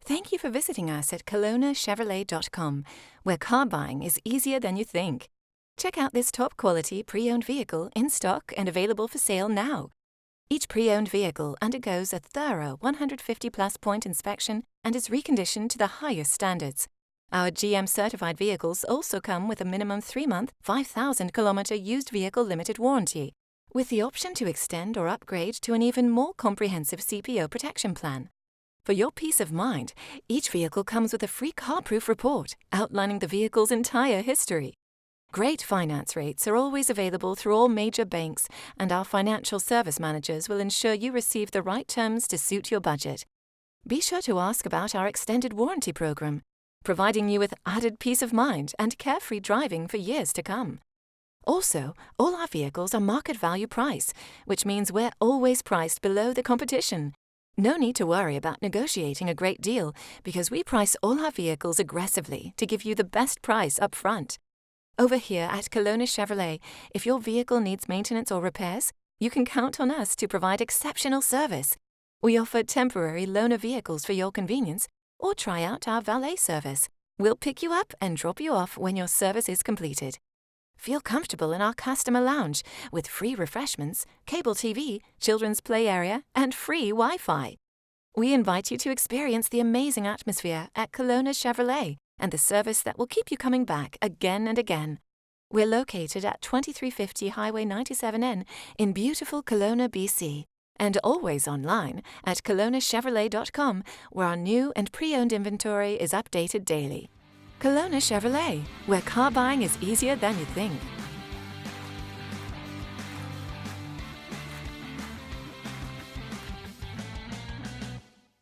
Thank you for visiting us at KelownaChevrolet.com, where car buying is easier than you think. Check out this top-quality pre-owned vehicle in stock and available for sale now. Each pre-owned vehicle undergoes a thorough 150-plus point inspection and is reconditioned to the highest standards. Our GM-certified vehicles also come with a minimum 3-month, 5,000-kilometer used vehicle limited warranty, with the option to extend or upgrade to an even more comprehensive CPO protection plan. For your peace of mind, each vehicle comes with a free car-proof report outlining the vehicle's entire history. Great finance rates are always available through all major banks, and our financial service managers will ensure you receive the right terms to suit your budget. Be sure to ask about our extended warranty program, providing you with added peace of mind and carefree driving for years to come. Also, all our vehicles are market value price, which means we're always priced below the competition. No need to worry about negotiating a great deal, because we price all our vehicles aggressively to give you the best price up front. Over here at Kelowna Chevrolet, if your vehicle needs maintenance or repairs, you can count on us to provide exceptional service. We offer temporary loaner vehicles for your convenience, or try out our valet service. We'll pick you up and drop you off when your service is completed. Feel comfortable in our customer lounge with free refreshments, cable TV, children's play area, and free Wi-Fi. We invite you to experience the amazing atmosphere at Kelowna Chevrolet and the service that will keep you coming back again and again. We're located at 2350 Highway 97N in beautiful Kelowna, BC, and always online at KelownaChevrolet.com, where our new and pre-owned inventory is updated daily. Kelowna Chevrolet, where car buying is easier than you think.